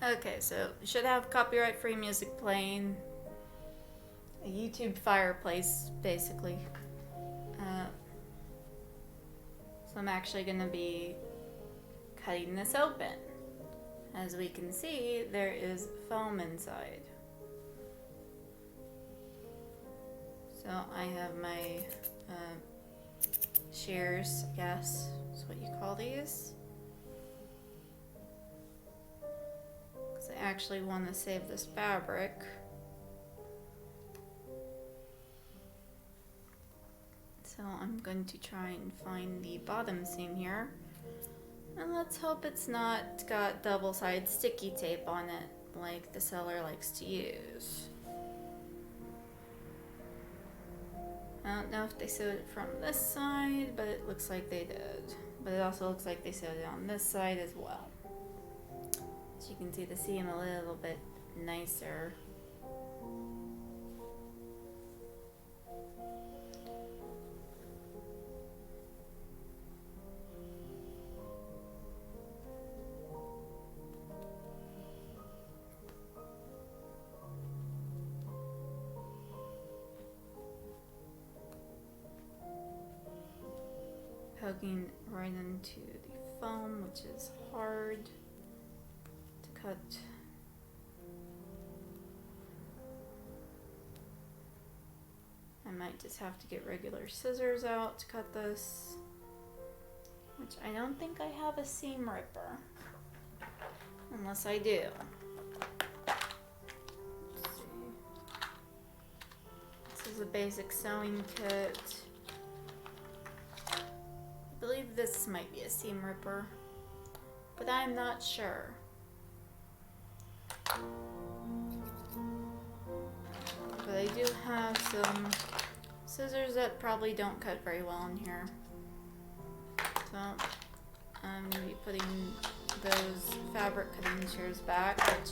Okay, so should have copyright-free music playing. A YouTube fireplace, basically. Uh, so I'm actually gonna be cutting this open. As we can see, there is foam inside. So I have my shears, I guess is what you call these. Because I actually want to save this fabric. So I'm going to try and find the bottom seam here. And let's hope it's not got double-sided sticky tape on it like the seller likes to use. I don't know if they sewed it from this side, but it looks like they did. But it also looks like they sewed it on this side as well. So you can see the seam a little bit nicer. Poking right into the foam, which is hard to cut. I might just have to get regular scissors out to cut this, which I don't think I have a seam ripper, unless I do. Let's see. This is a basic sewing kit. I believe this might be a seam ripper, but I'm not sure. But I do have some scissors that probably don't cut very well in here. So I'm going to be putting those fabric cutting shears back, which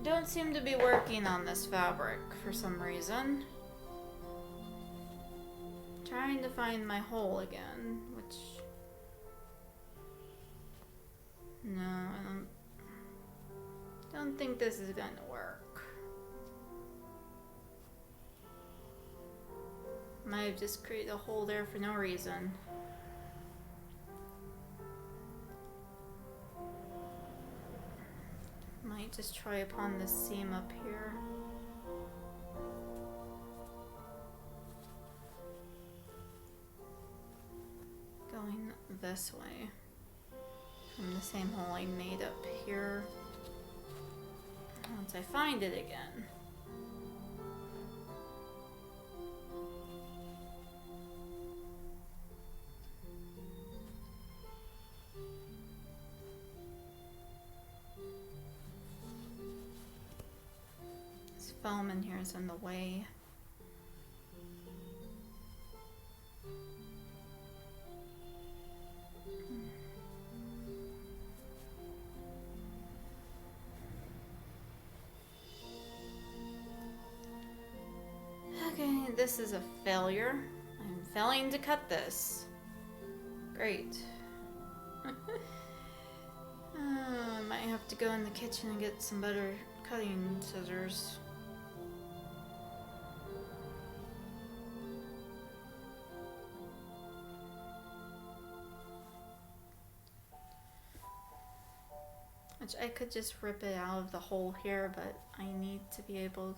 don't seem to be working on this fabric for some reason. Trying to find my hole again, which no, I don't think this is gonna work. Might have just created a hole there for no reason. Might just try upon this seam up here. Going this way from the same hole I made up here. Once I find it again. This foam in here is in the way. Okay, this is a failure. I'm failing to cut this. Great. I might have to go in the kitchen and get some better cutting scissors. Which I could just rip it out of the hole here, but I need to be able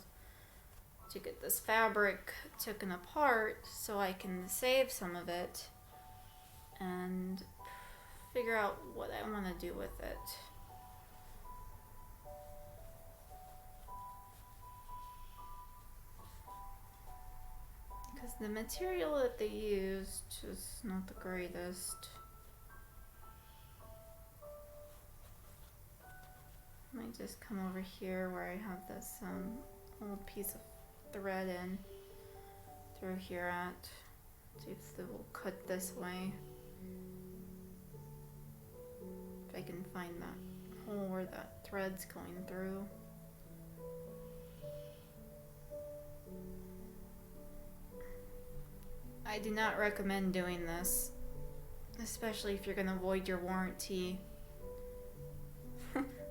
to get this fabric taken apart so I can save some of it and figure out what I want to do with it. Because the material that they used is not the greatest. Might just come over here where I have this old piece of thread in through here at. See if it will cut this way. If I can find that hole where that thread's going through. I do not recommend doing this, especially if you're going to void your warranty.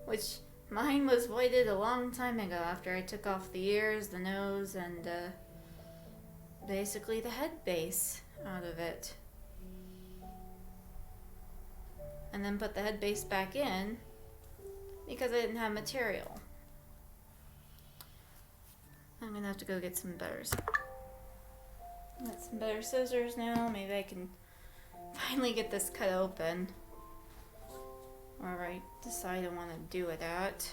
Which Mine was voided a long time ago after I took off the ears, the nose, and basically the head base out of it. And then put the head base back in because I didn't have material. I'm gonna have to go get some better scissors now. Maybe I can finally get this cut open. Wherever I decide I want to do it at.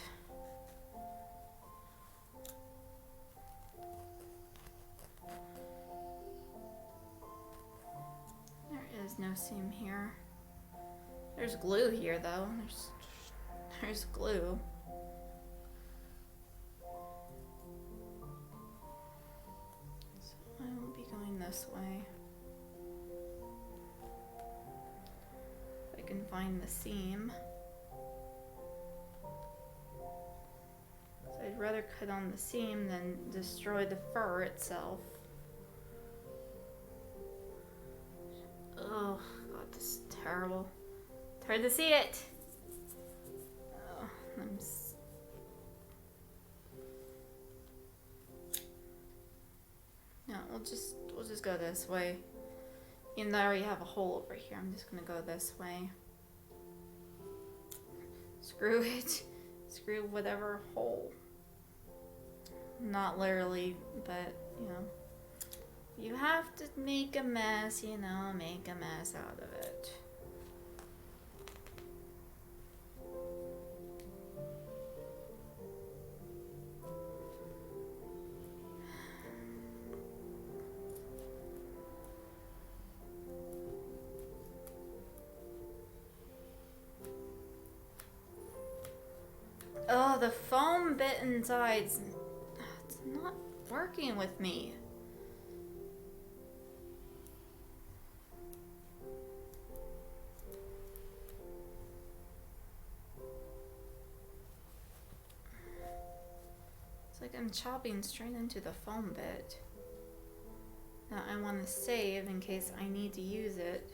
There is no seam here. There's glue here though. There's glue. So I will be going this way. If I can find the seam. So I'd rather cut on the seam than destroy the fur itself. Oh god, this is terrible. It's hard to see it. Oh, no, we'll just go this way. Even though I already have a hole over here, I'm just gonna go this way. Screw it. Screw whatever hole. Not literally, but you know. You have to make a mess, you know, make a mess out of it. Oh, the foam bit inside's it's not working with me. It's like I'm chopping straight into the foam bit. Now I want to save in case I need to use it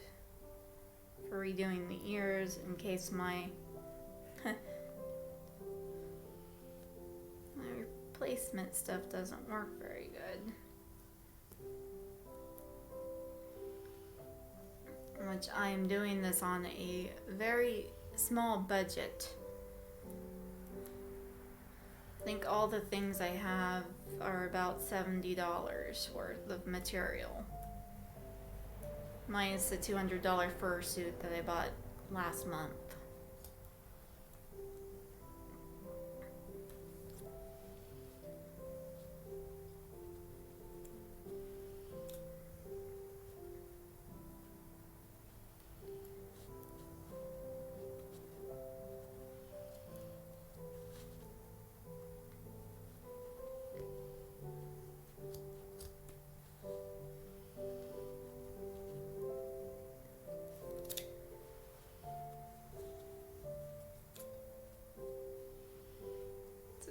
for redoing the ears in case my my replacement stuff doesn't work very good. Which I am doing this on a very small budget. I think all the things I have are about $70 worth of material. Minus the $200 fursuit that I bought last month.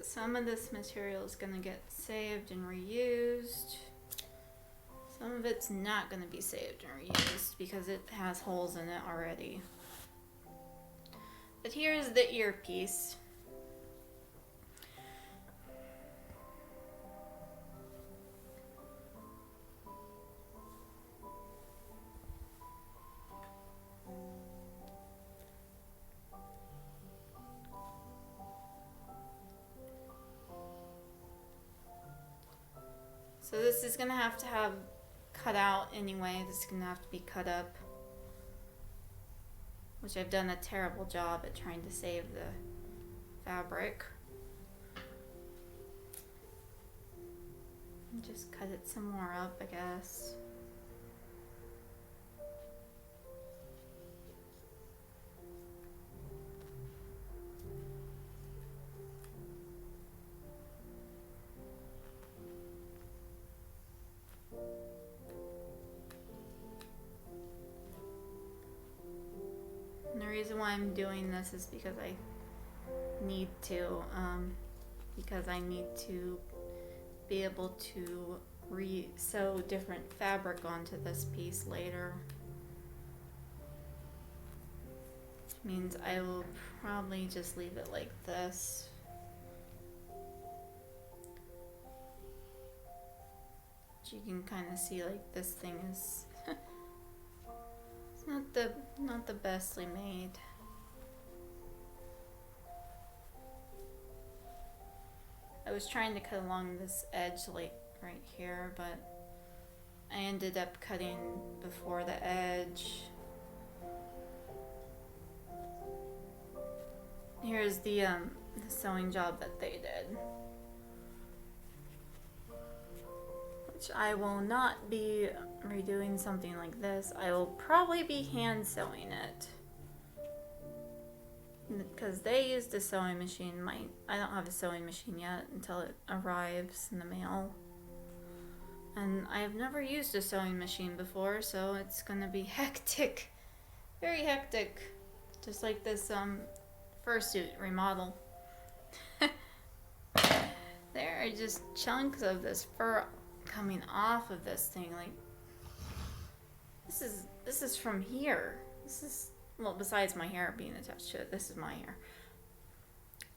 Some of this material is going to get saved and reused. Some of it's not going to be saved and reused because it has holes in it already. But here's the earpiece. So this is gonna have to have cut out anyway. This is gonna have to be cut up. Which I've done a terrible job at trying to save the fabric. And just cut it some more up, I guess. And the reason why I'm doing this is because I need to, be able to sew different fabric onto this piece later. Which means I will probably just leave it like this Which you can kind of see, like, this thing is it's not the bestly made. I was trying to cut along this edge, like right here, but I ended up cutting before the edge. Here's the sewing job that they did, which I will not be redoing something like this. I will probably be hand sewing it, because they used a sewing machine. I don't have a sewing machine yet until it arrives in the mail. And I have never used a sewing machine before, so it's gonna be hectic. Very hectic. Just like this fursuit remodel. There are just chunks of this fur coming off of this thing. Like, this is from here. This is, well, besides my hair being attached to it, this is my hair.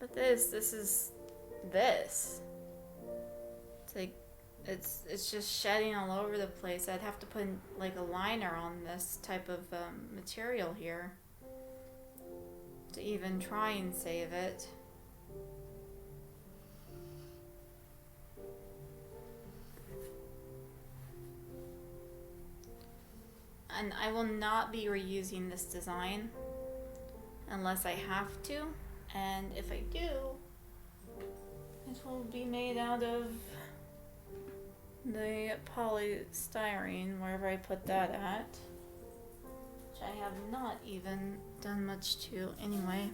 But this is this. It's like, it's just shedding all over the place. I'd have to put like a liner on this type of material here to even try and save it. And I will not be reusing this design unless I have to, and if I do, it will be made out of the polystyrene, wherever I put that at, which I have not even done much to anyway.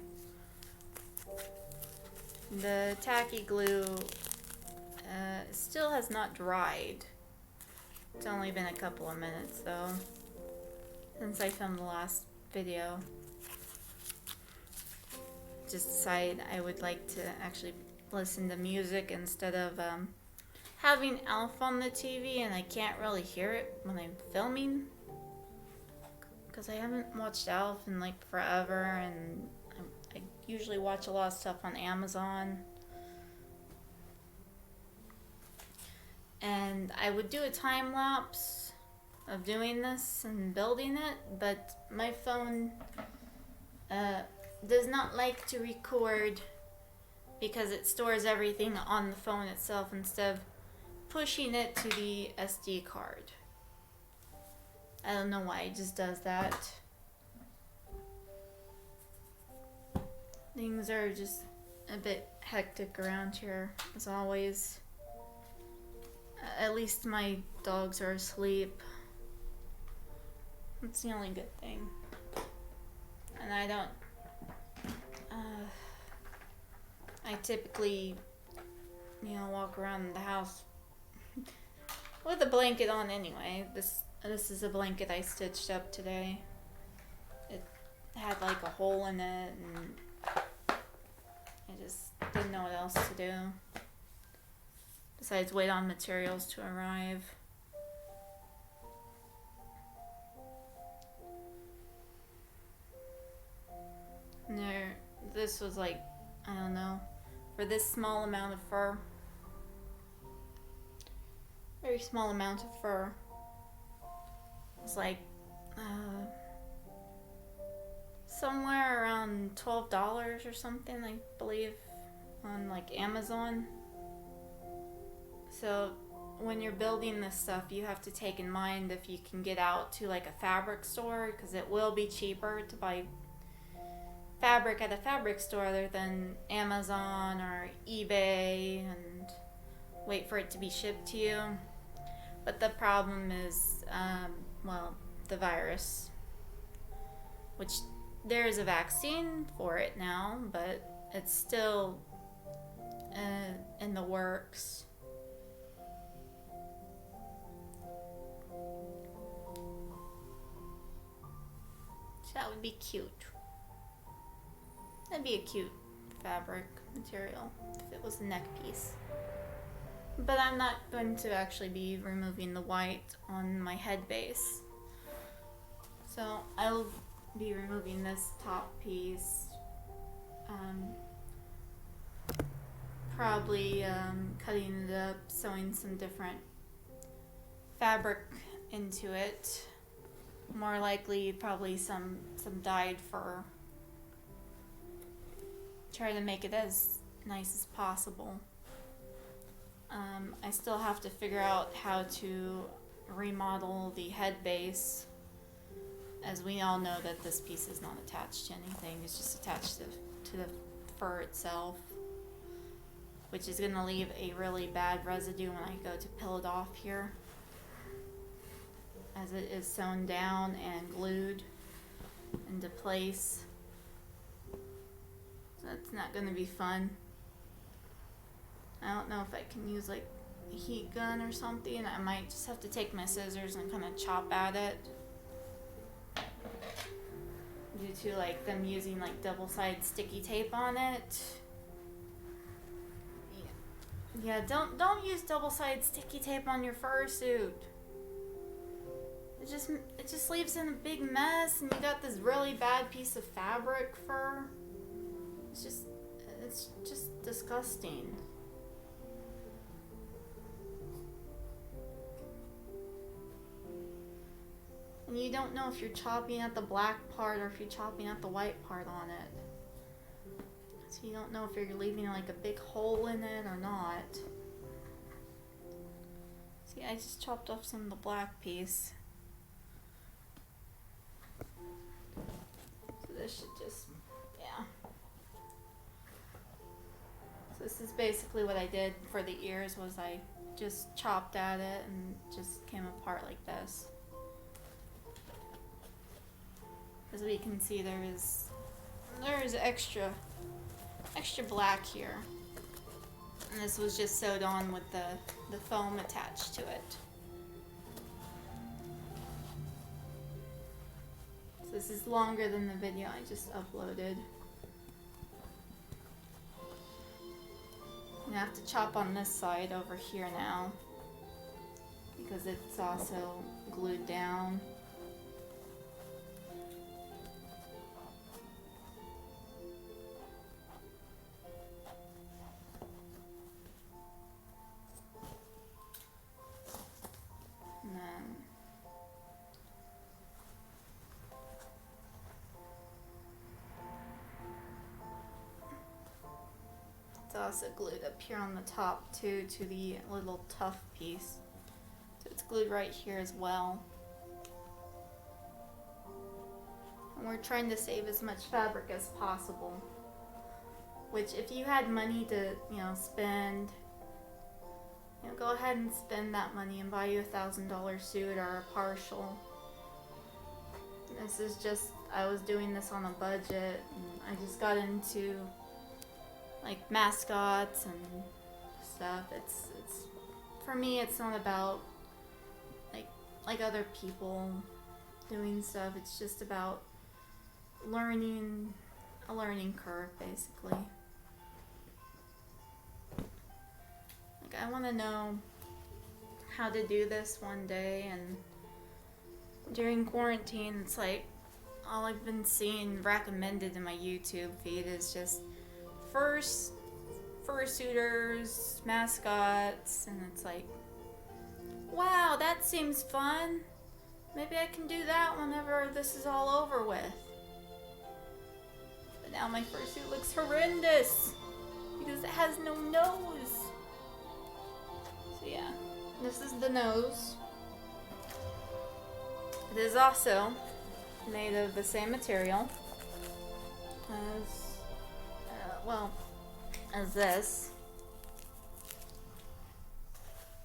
The tacky glue still has not dried. It's only been a couple of minutes though since I filmed the last video. Just decided I would like to actually listen to music instead of having Alf on the TV, and I can't really hear it when I'm filming because I haven't watched Alf in like forever, and I usually watch a lot of stuff on Amazon. And I would do a time lapse of doing this and building it, but my phone does not like to record because it stores everything on the phone itself instead of pushing it to the SD card. I don't know why it just does that. Things are just a bit hectic around here, as always. At least my dogs are asleep. That's the only good thing. And I don't... I typically, walk around the house with a blanket on anyway. This is a blanket I stitched up today. It had like a hole in it, and I just didn't know what else to do besides wait on materials to arrive. And this was like, I don't know, for this small amount of fur, very small amount of fur, it's like somewhere around $12 or something, I believe, on like Amazon. So when you're building this stuff, you have to take in mind if you can get out to like a fabric store, because it will be cheaper to buy fabric at a fabric store other than Amazon or eBay and wait for it to be shipped to you. But the problem is, the virus, which there is a vaccine for it now, but it's still in the works. So that would be cute. That'd be a cute fabric material if it was a neck piece. But I'm not going to actually be removing the white on my head base. So I'll be removing this top piece. Probably cutting it up, sewing some different fabric into it. More likely probably some dyed fur. Try to make it as nice as possible. I still have to figure out how to remodel the head base, as we all know that this piece is not attached to anything. It's just attached to the fur itself, which is going to leave a really bad residue when I go to peel it off here, as it is sewn down and glued into place. So that's not going to be fun. I don't know if I can use like a heat gun or something. I might just have to take my scissors and kind of chop at it, due to like them using like double-sided sticky tape on it. Yeah, don't use double-sided sticky tape on your fursuit. It just leaves in a big mess, and you got this really bad piece of fabric fur. It's just disgusting. And you don't know if you're chopping at the black part or if you're chopping at the white part on it. So you don't know if you're leaving like a big hole in it or not. See, I just chopped off some of the black piece. So this should just, yeah. So this is basically what I did for the ears, was I just chopped at it and just came apart like this. As we can see, there is extra black here, and this was just sewed on with the foam attached to it. So this is longer than the video I just uploaded. I have to chop on this side over here now, because it's also glued down. It's also glued up here on the top too, to the little tuft piece. So it's glued right here as well. And we're trying to save as much fabric as possible. Which, if you had money to, spend, go ahead and spend that money and buy you $1,000 suit or a partial. This is just, I was doing this on a budget, and I just got into like mascots and stuff. It's for me, it's not about like other people doing stuff. It's just about a learning curve, basically. Like, I want to know how to do this one day, and during quarantine, it's like all I've been seeing recommended in my YouTube feed is just fursuiters, mascots, and it's like, wow, that seems fun. Maybe I can do that whenever this is all over with. But now my fursuit looks horrendous because it has no nose. So yeah, this is the nose. It is also made of the same material as this.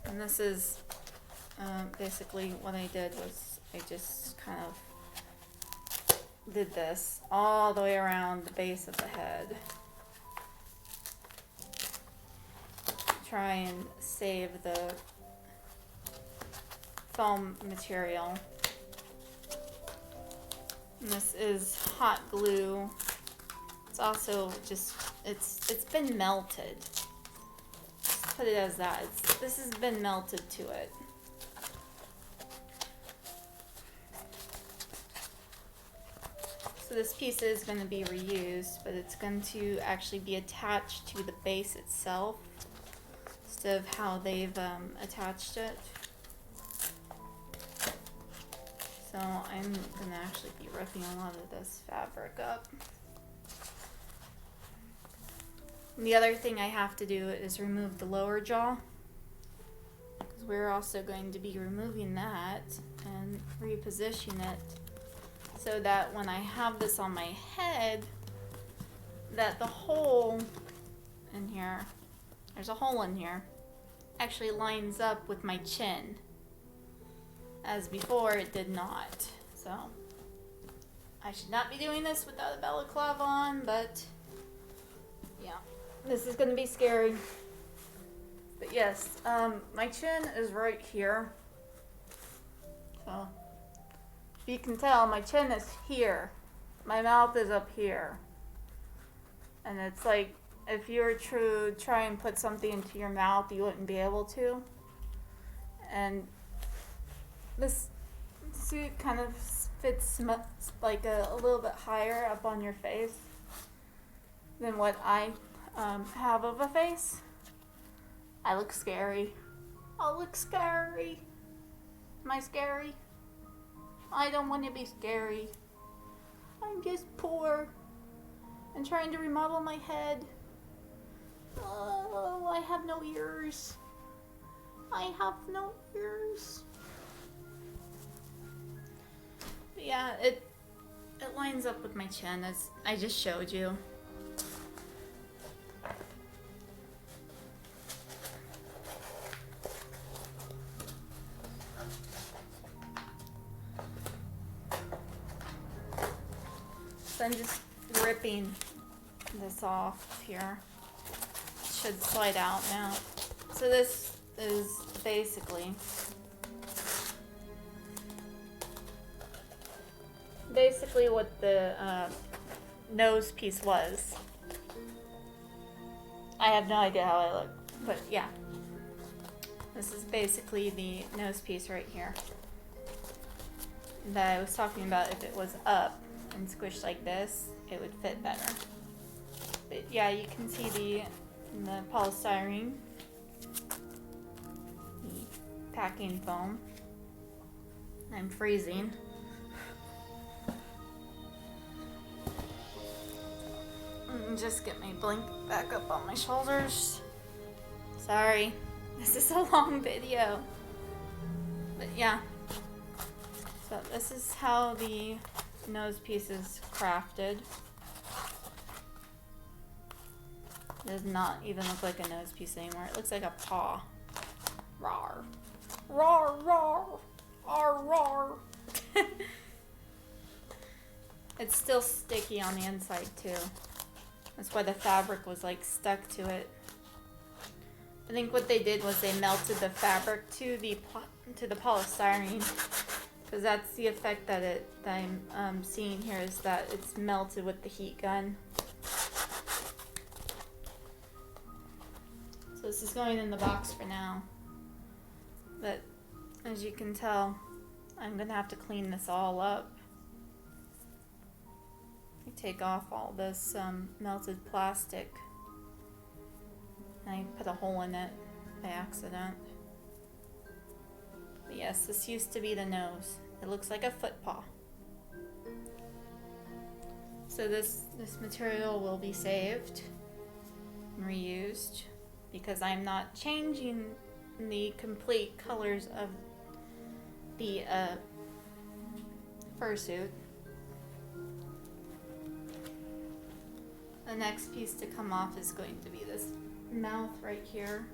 And this is basically what I did was I just kind of did this all the way around the base of the head. Try and save the foam material. And this is hot glue. It's also just, it's been melted. Just put it as that. This has been melted to it. So this piece is going to be reused, but it's going to actually be attached to the base itself instead of how they've attached it. So I'm gonna actually be ripping a lot of this fabric up. And the other thing I have to do is remove the lower jaw, because we're also going to be removing that and reposition it so that when I have this on my head, that the hole in here, there's a hole in here, actually lines up with my chin. As before, it did not. So I should not be doing this without a balaclava on, but yeah, this is gonna be scary. But yes, my chin is right here. So if you can tell, my chin is here. My mouth is up here. And it's like, if you were to try and put something into your mouth, you wouldn't be able to. And this suit kind of fits like a little bit higher up on your face than what I have of a face. I look scary. I look scary. Am I scary? I don't want to be scary. I'm just poor and trying to remodel my head. Oh, I have no ears. I have no ears. But yeah, it lines up with my chin, as I just showed you. So I'm just ripping this off here. It should slide out now. So this is basically what the nose piece was. I have no idea how I look, but yeah. This is basically the nose piece right here that I was talking about. If it was up and squished like this, it would fit better. But yeah, you can see the polystyrene, the packing foam. I'm freezing. Just get my blanket back up on my shoulders. Sorry, this is a long video. But yeah. So this is how the nose piece is crafted. It does not even look like a nose piece anymore. It looks like a paw. Rawr. Rawr, rawr. Rawr, rawr. It's still sticky on the inside too. That's why the fabric was like stuck to it. I think what they did was they melted the fabric to the polystyrene, because that's the effect that I'm seeing here, is that it's melted with the heat gun. So this is going in the box for now. But as you can tell, I'm gonna have to clean this all up. Take off all this melted plastic. I put a hole in it by accident. But yes, this used to be the nose. It looks like a foot paw. So this material will be saved and reused, because I'm not changing the complete colors of the fursuit. The next piece to come off is going to be this mouth right here,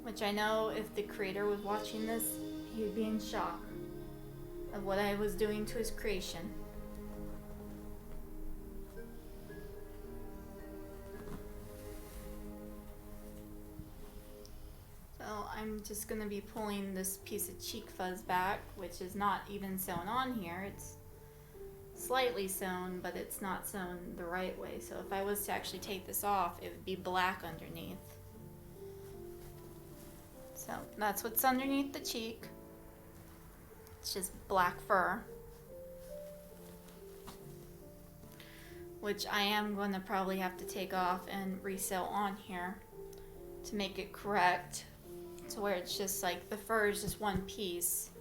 which I know if the creator was watching this, he would be in shock of what I was doing to his creation. So I'm just going to be pulling this piece of cheek fuzz back, which is not even sewn on here. It's slightly sewn, but it's not sewn the right way. So if I was to actually take this off, it would be black underneath. So that's what's underneath the cheek. It's just black fur, which I am going to probably have to take off and resew on here to make it correct. to where it's just like the fur is just one piece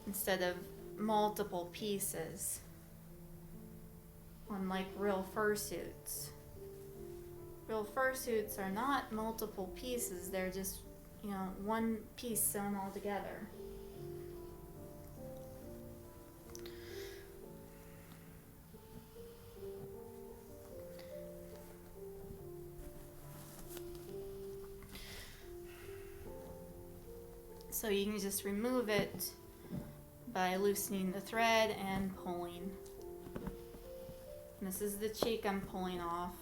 instead of multiple pieces, unlike real fursuits. Real fursuits are not multiple pieces, they're just, you know, one piece sewn all together. So you can just remove it by loosening the thread and pulling. And this is the cheek I'm pulling off.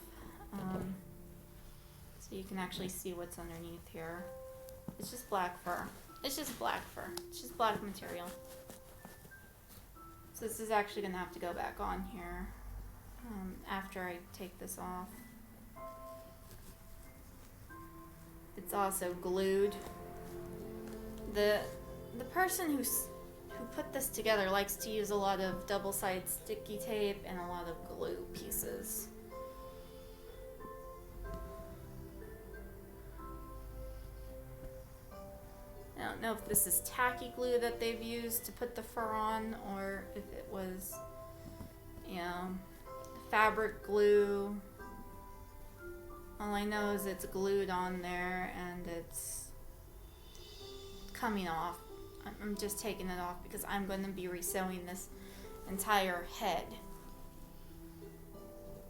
So you can actually see what's underneath here. It's just black fur. It's just black fur. It's just black material. So this is actually going to have to go back on here after I take this off. It's also glued. The person who put this together likes to use a lot of double-sided sticky tape and a lot of glue pieces. I don't know if this is tacky glue that they've used to put the fur on, or if it was, you know, fabric glue. All I know is it's glued on there and it's coming off. I'm just taking it off because I'm going to be resewing this entire head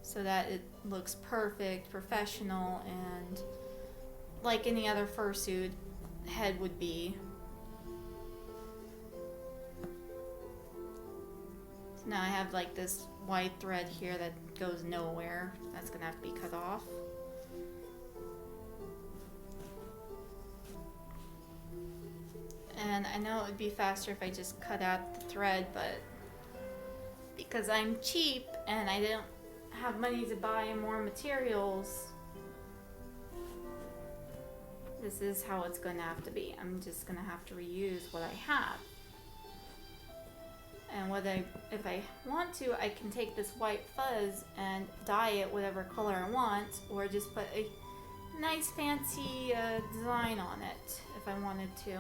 so that it looks perfect, professional, and like any other fursuit head would be. So now I have like this white thread here that goes nowhere. That's going to have to be cut off. And I know it would be faster if I just cut out the thread, but because I'm cheap and I don't have money to buy more materials, this is how it's going to have to be. I'm just going to have to reuse what I have. And if I want to, I can take this white fuzz and dye it whatever color I want, or just put a nice fancy design on it if I wanted to.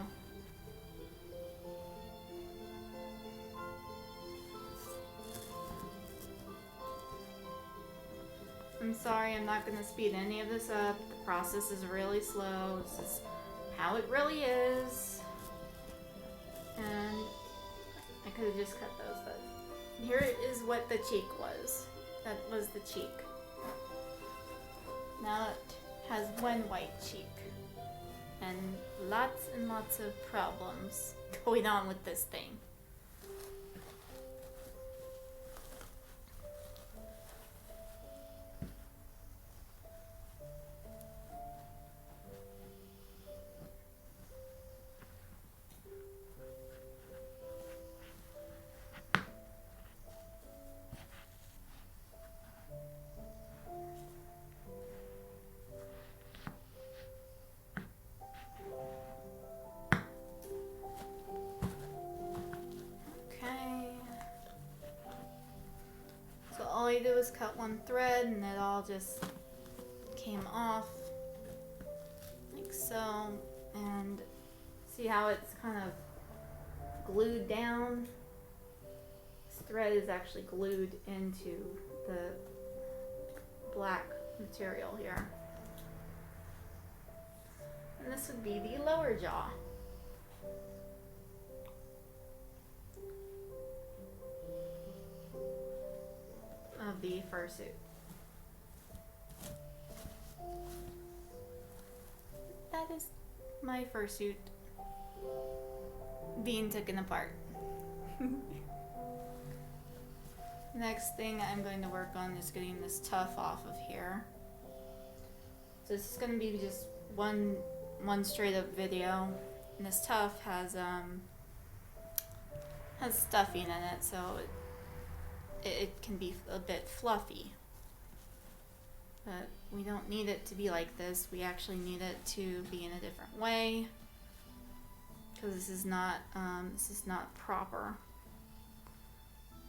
I'm sorry, I'm not going to speed any of this up. The process is really slow. This is how it really is. And I could have just cut those, but here is what the cheek was. That was the cheek. Now it has one white cheek. And lots of problems going on with this thing. All I did was cut one thread and it all just came off like so, and see how it's kind of glued down? This thread is actually glued into the black material here. And this would be the lower jaw. Of the fursuit. That is my fursuit being taken apart. Next thing I'm going to work on is getting this tuft off of here. So this is going to be just one straight up video, and this tuft has stuffing in it, so it can be a bit fluffy, but we don't need it to be like this. We actually need it to be in a different way, because this is not proper.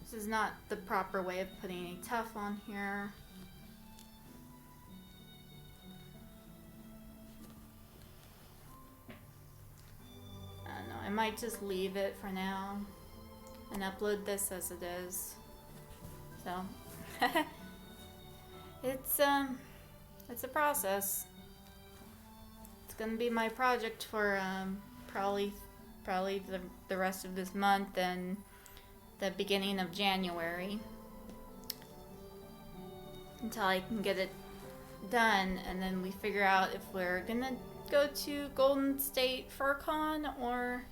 This is not the proper way of putting a tuft on here. might just leave it for now and upload this as it is. So it's a process. It's gonna be my project for probably the rest of this month and the beginning of January until I can get it done, and then we figure out if we're gonna go to Golden State FurCon or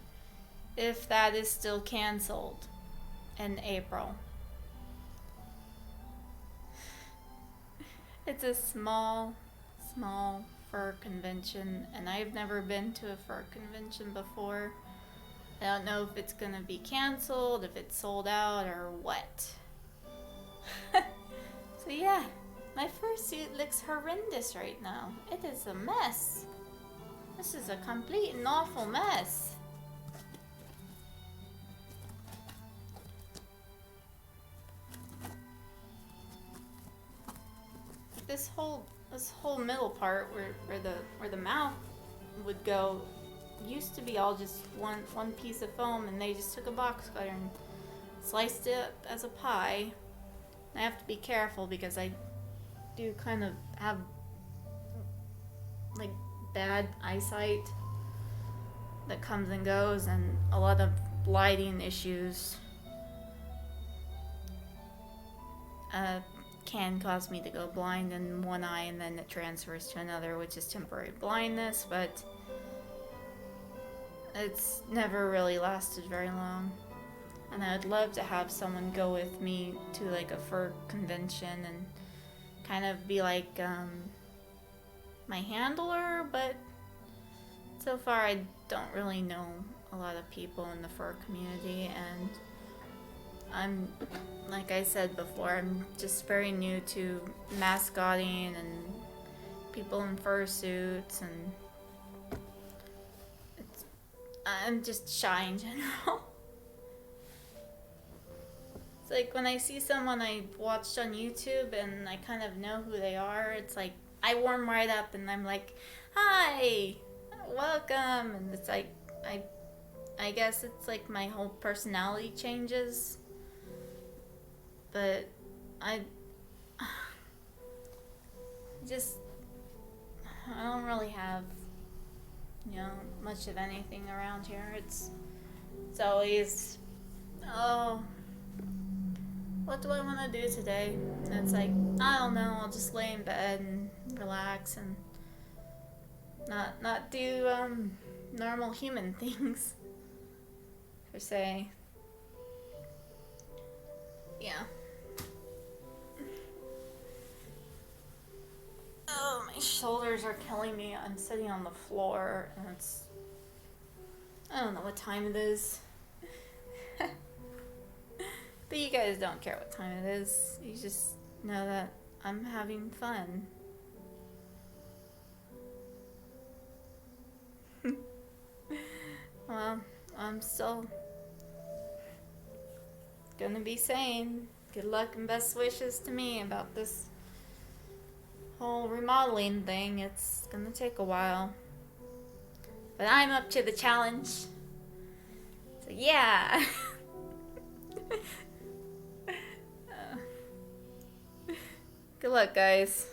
if that is still canceled in April. It's a small fur convention, and I've never been to a fur convention before. I don't know if it's gonna be canceled, if it's sold out, or what. So yeah, my fursuit looks horrendous right now. It is a mess. This is a complete and awful mess. This whole middle part where the mouth would go used to be all just one piece of foam, and they just took a box cutter and sliced it up as a pie. I have to be careful because I do kind of have like bad eyesight that comes and goes, and a lot of lighting issues can cause me to go blind in one eye, and then it transfers to another, which is temporary blindness, but it's never really lasted very long. And I would love to have someone go with me to like a fur convention and kind of be like my handler, but so far I don't really know a lot of people in the fur community, and I'm, like I said before, I'm just very new to mascotting and people in fursuits, and I'm just shy in general. It's like when I see someone I watched on YouTube and I kind of know who they are, it's like I warm right up and I'm like, hi, welcome, and it's like I guess it's like my whole personality changes. But I don't really have, much of anything around here. It's always, oh, what do I want to do today? And it's like, I don't know, I'll just lay in bed and relax and not do normal human things, per se. Yeah. Oh, my shoulders are killing me. I'm sitting on the floor, and I don't know what time it is. But you guys don't care what time it is. You just know that I'm having fun. Well, I'm still gonna be saying good luck and best wishes to me about this whole remodeling thing. It's gonna take a while, but I'm up to the challenge, so yeah. Good luck, guys.